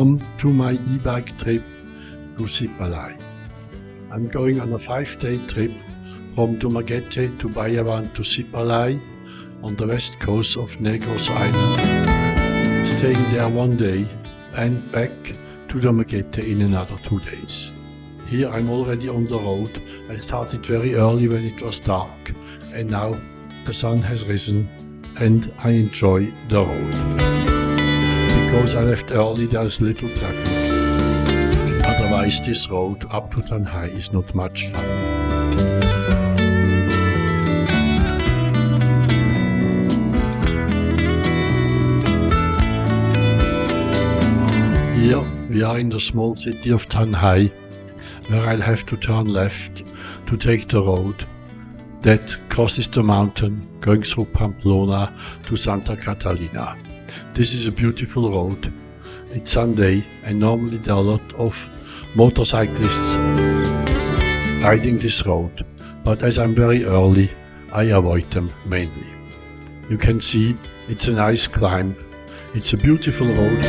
Welcome to my e-bike trip to Sipalay. I'm going on a 5-day trip from Dumaguete to Bayawan to Sipalay on the west coast of Negros Island, staying there 1 day and back to Dumaguete in another 2 days. Here I'm already on the road. I started very early when it was dark, and now the sun has risen and I enjoy the road. Because I left early, there is little traffic. Otherwise, this road up to Tanhai is not much fun. Here we are in the small city of Tanhai, where I'll have to turn left to take the road that crosses the mountain going through Pamplona to Santa Catalina. This is a beautiful road. It's Sunday and normally there are a lot of motorcyclists riding this road, but as I'm very early, I avoid them mainly. You can see it's a nice climb. It's a beautiful road,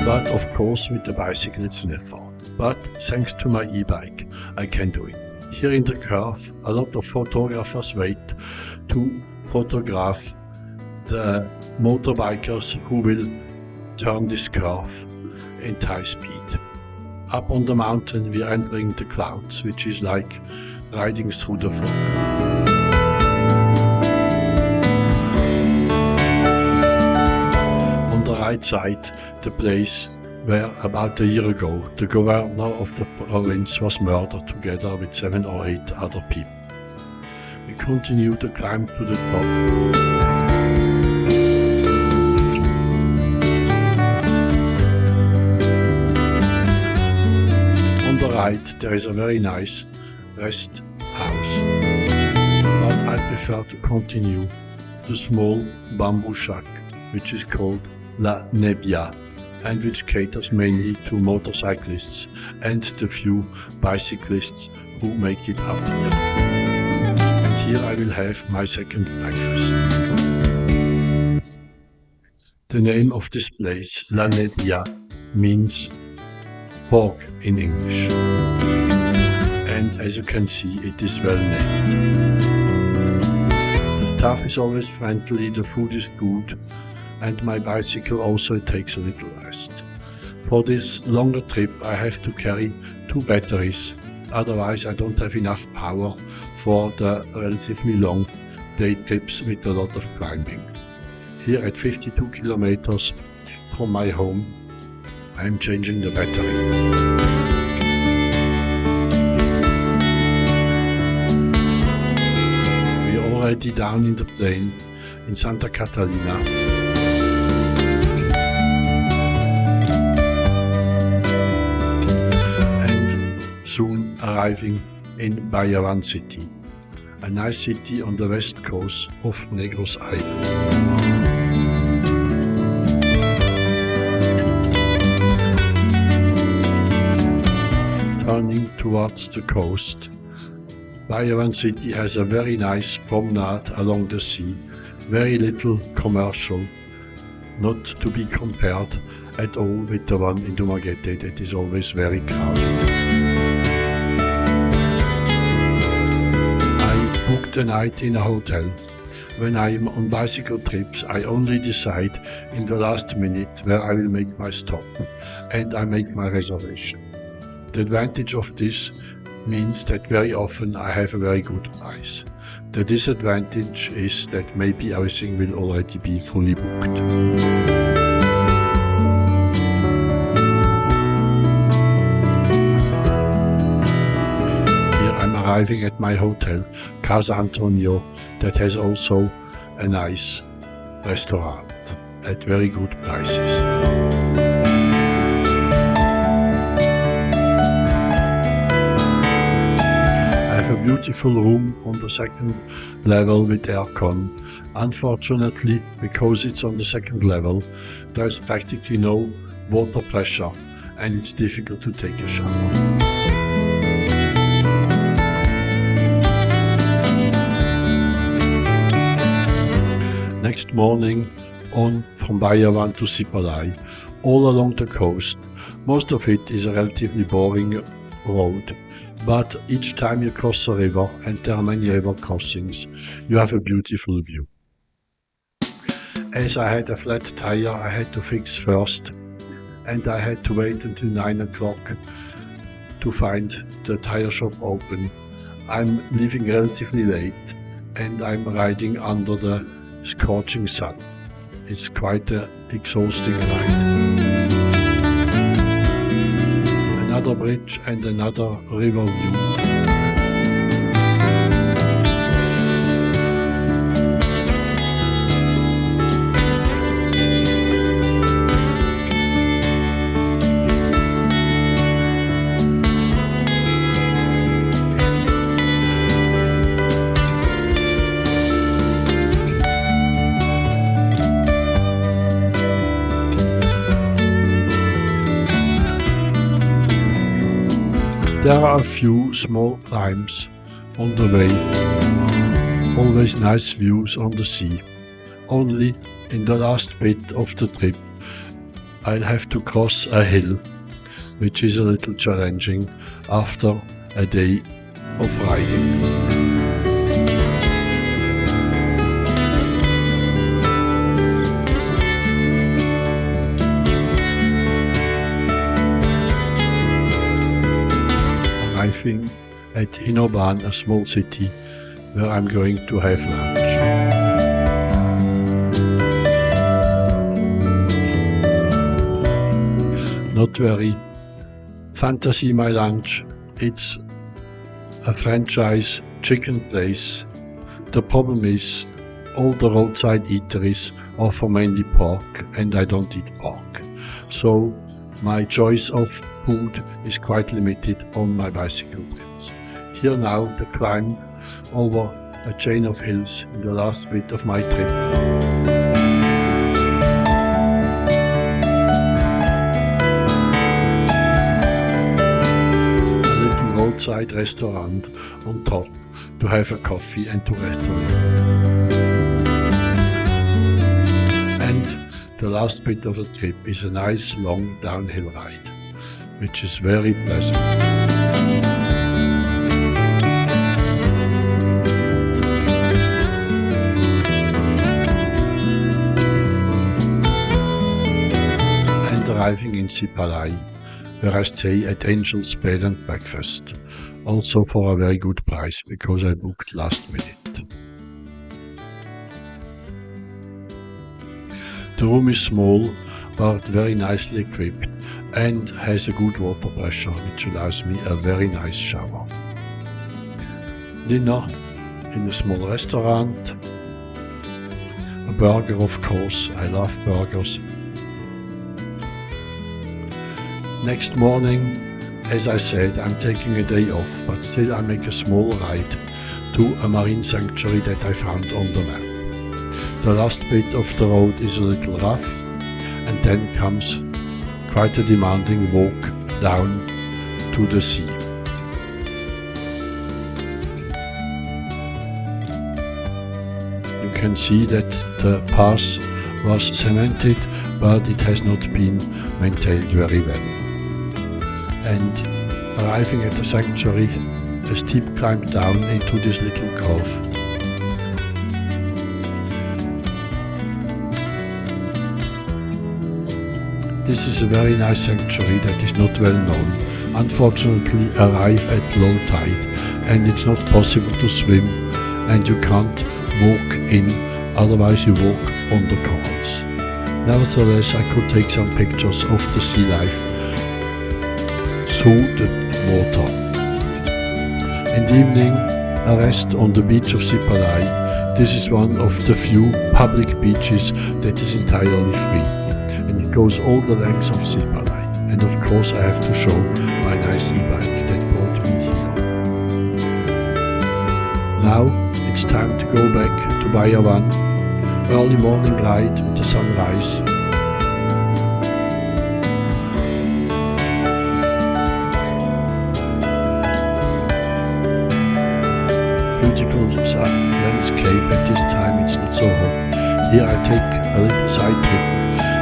but of course with the bicycle it's an effort. But thanks to my e-bike, I can do it. Here in the curve, a lot of photographers wait to photograph the motorbikers who will turn this curve at high speed. Up on the mountain we are entering the clouds, which is like riding through the fog. On the right side, the place where about a year ago the governor of the province was murdered together with 7 or 8 other people. We continue the climb to the top. On the right there is a very nice rest house, but I prefer to continue the small bamboo shack which is called La Nebbia and which caters mainly to motorcyclists and the few bicyclists who make it up here. And here I will have my second breakfast. The name of this place, La Nebbia, means fog in English. And as you can see, it is well named. The staff is always friendly, the food is good, and my bicycle also takes a little rest. For this longer trip I have to carry 2 batteries, otherwise I don't have enough power for the relatively long day trips with a lot of climbing. Here at 52 kilometers from my home I am changing the battery. We are already down in the plain in Santa Catalina. And soon arriving in Bayawan city, a nice city on the west coast of Negros Island. Turning towards the coast, Bayawan city has a very nice promenade along the sea, very little commercial, not to be compared at all with the one in Dumaguete that is always very crowded. I booked a night in a hotel. When I am on bicycle trips, I only decide in the last minute where I will make my stop, and I make my reservation. The advantage of this means that very often I have a very good price. The disadvantage is that maybe everything will already be fully booked. Here I'm arriving at my hotel, Casa Antonio, that has also a nice restaurant at very good prices. A beautiful room on the second level with aircon. Unfortunately, because it's on the second level, there is practically no water pressure and it's difficult to take a shower. Next morning on from Bayawan to Sipalay, all along the coast. Most of it is a relatively boring road, but each time you cross a river, and there are many river crossings, you have a beautiful view. As I had a flat tire I had to fix first, and I had to wait until 9 o'clock to find the tire shop open. I'm leaving relatively late and I'm riding under the scorching sun. It's quite an exhausting ride. Another bridge and another river view. There are a few small climbs on the way, always nice views on the sea. Only in the last bit of the trip I'll have to cross a hill, which is a little challenging after a day of riding. Arriving at Hinoban, a small city where I'm going to have lunch. Not very fantasy my lunch, it's a franchise chicken place. The problem is all the roadside eateries offer mainly pork and I don't eat pork. So my choice of food is quite limited on my bicycle trips. Here now the climb over a chain of hills in the last bit of my trip. A little roadside restaurant on top to have a coffee and to rest a little. And the last bit of the trip is a nice long downhill ride, which is very pleasant. And arriving in Sipalay, where I stay at Angel's Bed and Breakfast, also for a very good price because I booked last minute. The room is small but very nicely equipped and has a good water pressure, which allows me a very nice shower. Dinner in a small restaurant. A burger, of course, I love burgers. Next morning, as I said, I'm taking a day off, but still I make a small ride to a marine sanctuary that I found on the map. The last bit of the road is a little rough, and then comes quite a demanding walk down to the sea. You can see that the path was cemented, but it has not been maintained very well. And arriving at the sanctuary, a steep climb down into this little cove. This is a very nice sanctuary that is not well known. Unfortunately, arrive at low tide and it's not possible to swim and you can't walk in, otherwise you walk on the corals. Nevertheless, I could take some pictures of the sea life through the water. In the evening, a rest on the beach of Sipalay. This is one of the few public beaches that is entirely free. And it goes all the length of Sipalay. And of course I have to show my nice e-bike that brought me here. Now it's time to go back to Bayawan. Early morning ride with the sunrise. Beautiful landscape, at this time it's not so hot. Here I take a little side trip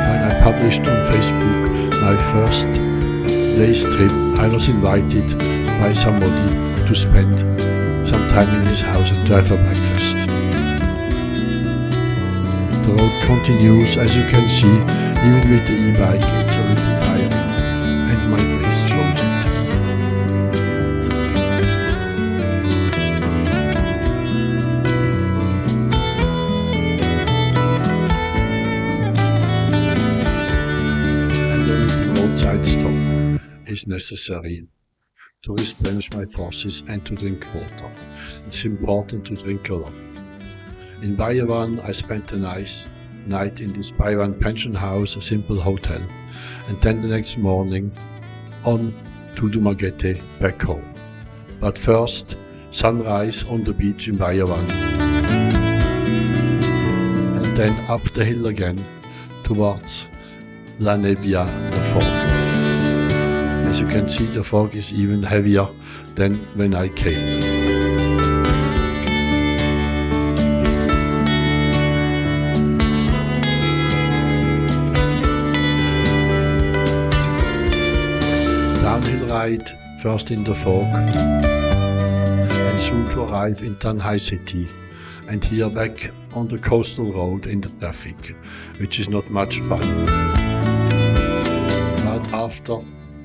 When I published on Facebook my first day's trip, I was invited by somebody to spend some time in his house and to have a breakfast. The road continues, as you can see, even with the e-bike it's a little tiring, and my face shows it. Roadside stop is necessary to replenish my forces and to drink water. It's important to drink a lot. In Bayavan I spent a nice night in this Bayavan pension house, a simple hotel, and then the next morning on to Dumaguete back home. But first, sunrise on the beach in Bayavan, and then up the hill again towards La Nebbia, the fog. As you can see, the fog is even heavier than when I came. Downhill ride, first in the fog, and soon to arrive in Tanhai city, and here back on the coastal road in the traffic, which is not much fun. But after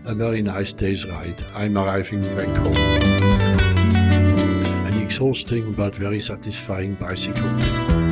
a very nice day's ride, I'm arriving back home. An exhausting but very satisfying bicycle trip.